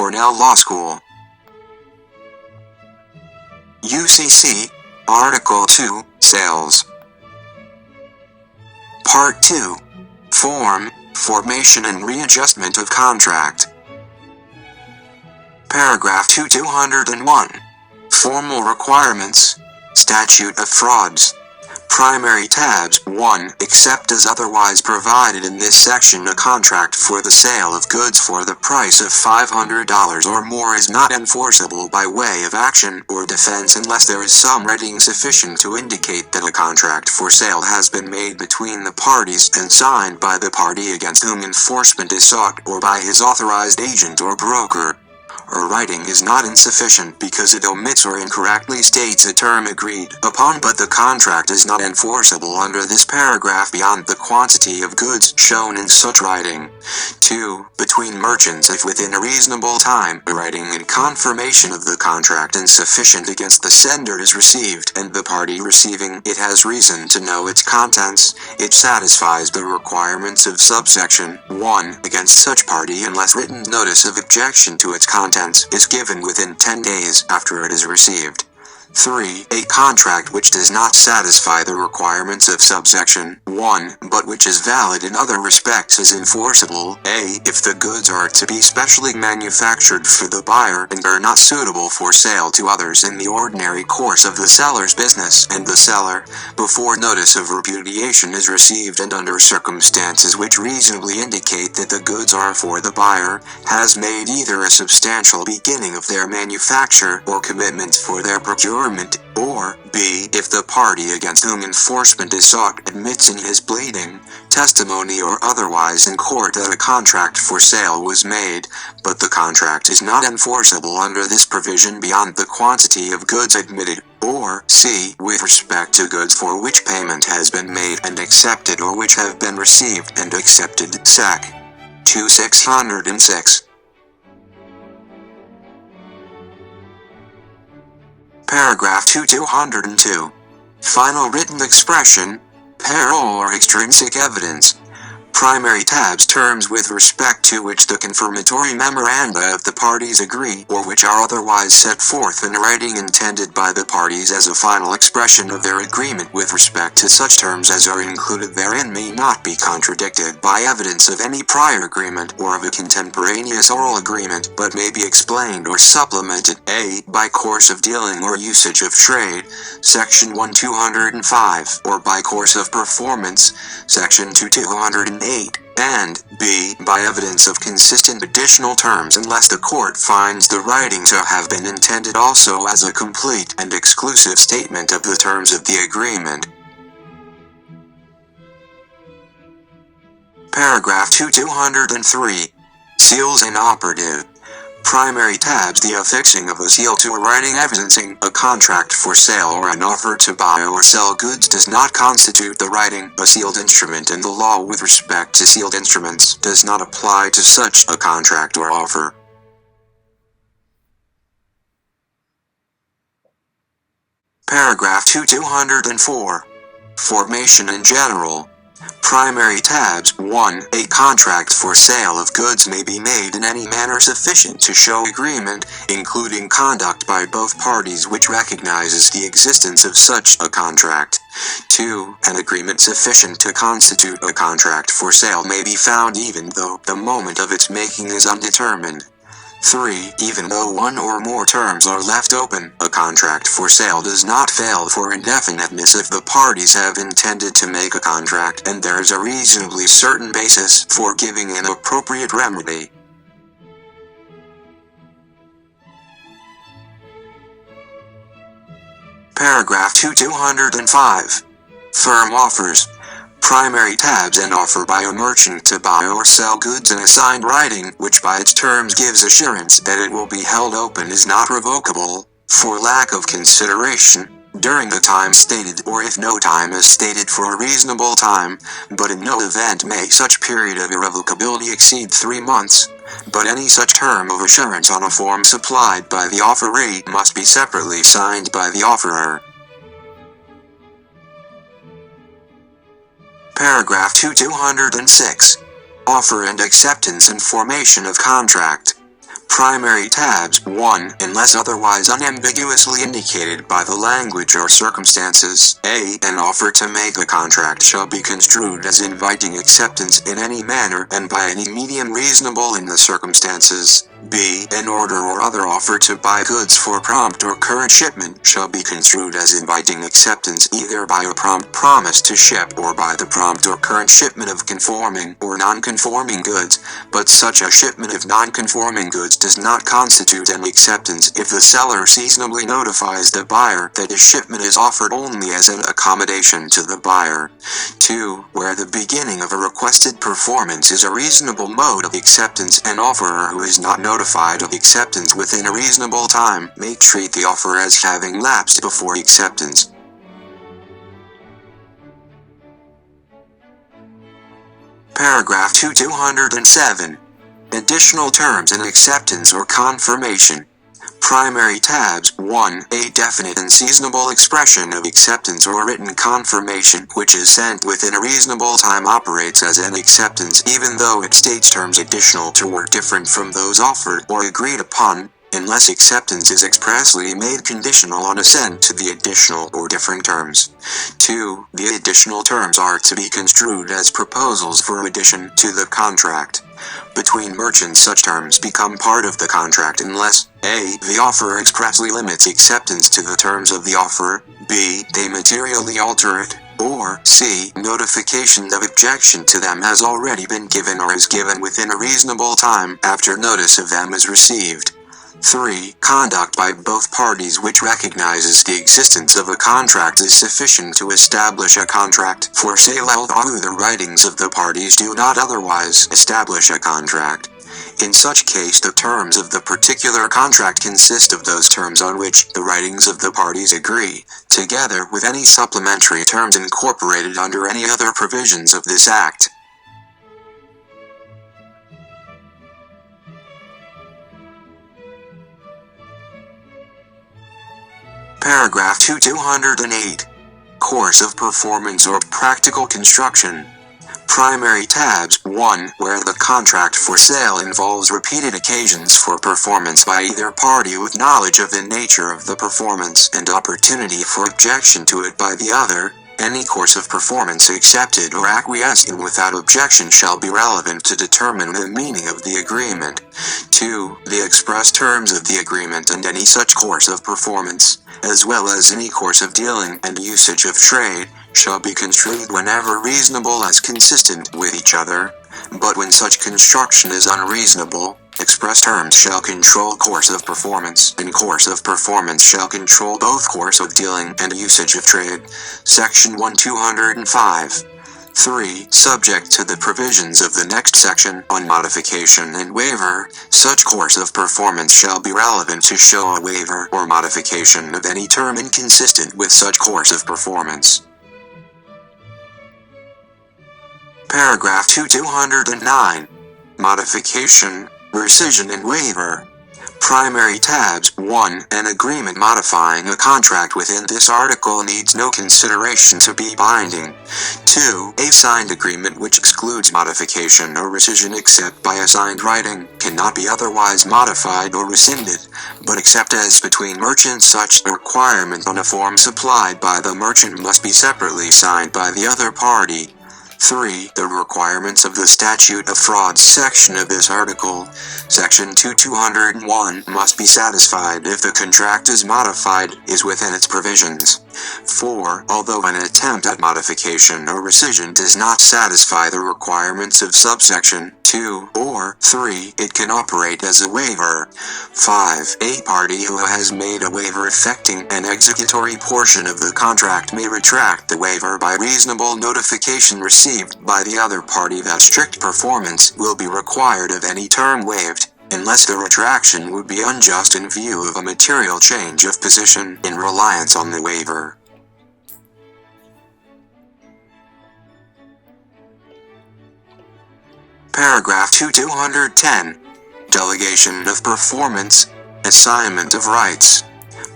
Cornell Law School. UCC, Article 2, Sales. Part 2. Formation and readjustment of contract. Paragraph 201. Formal requirements. Statute of frauds. Primary tabs. 1. Except as otherwise provided in this section, a contract for the sale of goods for the price of $500 or more is not enforceable by way of action or defense unless there is some writing sufficient to indicate that a contract for sale has been made between the parties and signed by the party against whom enforcement is sought or by his authorized agent or broker. A writing is not insufficient because it omits or incorrectly states a term agreed upon, but the contract is not enforceable under this paragraph beyond the quantity of goods shown in such writing. 2. Between merchants, if within a reasonable time a writing in confirmation of the contract insufficient against the sender is received and the party receiving it has reason to know its contents, it satisfies the requirements of subsection 1 against such party unless written notice of objection to its contents is given within 10 days after it is received. 3. A contract which does not satisfy the requirements of subsection 1, but which is valid in other respects, is enforceable, a. if the goods are to be specially manufactured for the buyer and are not suitable for sale to others in the ordinary course of the seller's business, and the seller, before notice of repudiation is received and under circumstances which reasonably indicate that the goods are for the buyer, has made either a substantial beginning of their manufacture or commitments for their procurement, or b. if the party against whom enforcement is sought admits in his pleading, testimony or otherwise in court that a contract for sale was made, but the contract is not enforceable under this provision beyond the quantity of goods admitted, or c. with respect to goods for which payment has been made and accepted or which have been received and accepted. Sec. 2606. Paragraph 202. Final written expression, parol or extrinsic evidence. Primary tabs. Terms with respect to which the confirmatory memoranda of the parties agree or which are otherwise set forth in writing intended by the parties as a final expression of their agreement with respect to such terms as are included therein may not be contradicted by evidence of any prior agreement or of a contemporaneous oral agreement, but may be explained or supplemented a. by course of dealing or usage of trade, section 1205, or by course of performance, section 2208, and b. by evidence of consistent additional terms unless the court finds the writing to have been intended also as a complete and exclusive statement of the terms of the agreement. Paragraph 203. Seals inoperative. Primary tabs. The affixing of a seal to a writing evidencing a contract for sale or an offer to buy or sell goods does not constitute the writing. A sealed instrument, and the law with respect to sealed instruments does not apply to such a contract or offer. Paragraph 204. Formation in general. Primary tabs. 1. A contract for sale of goods may be made in any manner sufficient to show agreement, including conduct by both parties which recognizes the existence of such a contract. 2. An agreement sufficient to constitute a contract for sale may be found even though the moment of its making is undetermined. 3. Even though one or more terms are left open, a contract for sale does not fail for indefiniteness if the parties have intended to make a contract and there is a reasonably certain basis for giving an appropriate remedy. Paragraph 205. Firm offers. Primary tabs. An offer by a merchant to buy or sell goods in a signed writing which by its terms gives assurance that it will be held open is not revocable, for lack of consideration, during the time stated or if no time is stated for a reasonable time, but in no event may such period of irrevocability exceed 3 months, but any such term of assurance on a form supplied by the offeree must be separately signed by the offerer. Paragraph 206. Offer and acceptance and formation of contract. Primary tabs 1. Unless otherwise unambiguously indicated by the language or circumstances, A. An offer to make a contract shall be construed as inviting acceptance in any manner and by any medium reasonable in the circumstances. B. An order or other offer to buy goods for prompt or current shipment shall be construed as inviting acceptance either by a prompt promise to ship or by the prompt or current shipment of conforming or non-conforming goods, but such a shipment of non-conforming goods does not constitute an acceptance if the seller seasonably notifies the buyer that a shipment is offered only as an accommodation to the buyer. 2. Where the beginning of a requested performance is a reasonable mode of acceptance, an offerer who is not notified of acceptance within a reasonable time may treat the offer as having lapsed before acceptance. Paragraph 207. Additional terms in acceptance or confirmation. Primary tabs 1. A definite and seasonable expression of acceptance or written confirmation which is sent within a reasonable time operates as an acceptance even though it states terms additional to or different from those offered or agreed upon, unless acceptance is expressly made conditional on assent to the additional or different terms. 2. The additional terms are to be construed as proposals for addition to the contract. Between merchants such terms become part of the contract unless A. The offer expressly limits acceptance to the terms of the offer, B. They materially alter it, or C. Notification of objection to them has already been given or is given within a reasonable time after notice of them is received. 3. Conduct by both parties which recognizes the existence of a contract is sufficient to establish a contract for sale although the writings of the parties do not otherwise establish a contract. In such case the terms of the particular contract consist of those terms on which the writings of the parties agree, together with any supplementary terms incorporated under any other provisions of this Act. Paragraph 208. Course of performance or practical construction. Primary tabs 1. Where the contract for sale involves repeated occasions for performance by either party with knowledge of the nature of the performance and opportunity for objection to it by the other, any course of performance accepted or acquiesced in without objection shall be relevant to determine the meaning of the agreement. 2. The express terms of the agreement and any such course of performance, as well as any course of dealing and usage of trade, shall be construed whenever reasonable as consistent with each other, but when such construction is unreasonable, express terms shall control course of performance, and course of performance shall control both course of dealing and usage of trade. Section 1205. 3. Subject to the provisions of the next section on modification and waiver, such course of performance shall be relevant to show a waiver or modification of any term inconsistent with such course of performance. Paragraph 209. Modification, rescission and waiver. Primary tabs 1. An agreement modifying a contract within this article needs no consideration to be binding. 2. A signed agreement which excludes modification or rescission except by a signed writing cannot be otherwise modified or rescinded, but except as between merchants such a requirement on a form supplied by the merchant must be separately signed by the other party. 3. The requirements of the Statute of Frauds section of this article, Section 2201, must be satisfied if the contract is modified, is within its provisions. 4. Although an attempt at modification or rescission does not satisfy the requirements of subsection 2 or 3, it can operate as a waiver. 5. A party who has made a waiver affecting an executory portion of the contract may retract the waiver by reasonable notification received by the other party that strict performance will be required of any term waived, unless the retraction would be unjust in view of a material change of position in reliance on the waiver. Paragraph 210. Delegation of performance, assignment of rights.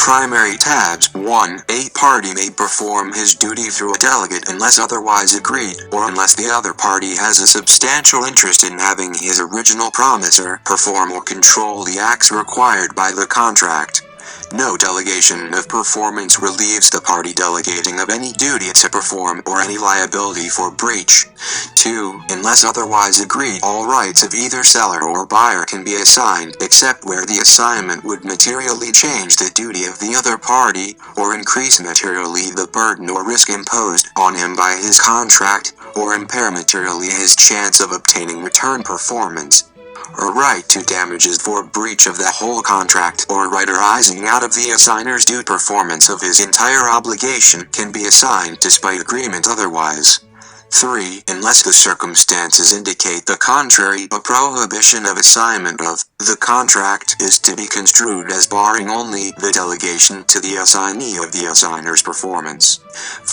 Primary tabs 1. A party may perform his duty through a delegate unless otherwise agreed, or unless the other party has a substantial interest in having his original promisor perform or control the acts required by the contract. No delegation of performance relieves the party delegating of any duty to perform or any liability for breach. 2. Unless otherwise agreed, all rights of either seller or buyer can be assigned, except where the assignment would materially change the duty of the other party, or increase materially the burden or risk imposed on him by his contract, or impair materially his chance of obtaining return performance. A right to damages for breach of the whole contract or right arising out of the assigner's due performance of his entire obligation can be assigned despite agreement otherwise. 3. Unless the circumstances indicate the contrary, a prohibition of assignment of the contract is to be construed as barring only the delegation to the assignee of the assigner's performance.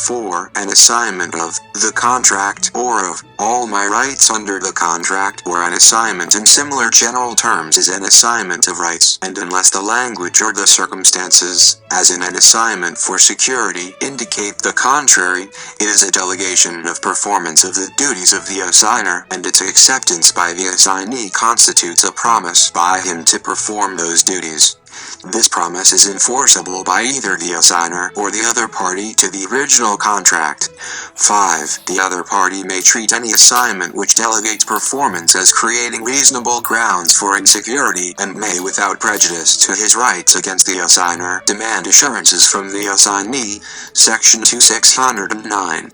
4. An assignment of the contract or of all my rights under the contract or an assignment in similar general terms is an assignment of rights, and unless the language or the circumstances, as in an assignment for security, indicate the contrary, it is a delegation of performance of the duties of the assigner, and its acceptance by the assignee constitutes a promise by him to perform those duties. This promise is enforceable by either the assigner or the other party to the original contract. 5. The other party may treat any assignment which delegates performance as creating reasonable grounds for insecurity and may, without prejudice to his rights against the assigner, demand assurances from the assignee. Section 2609.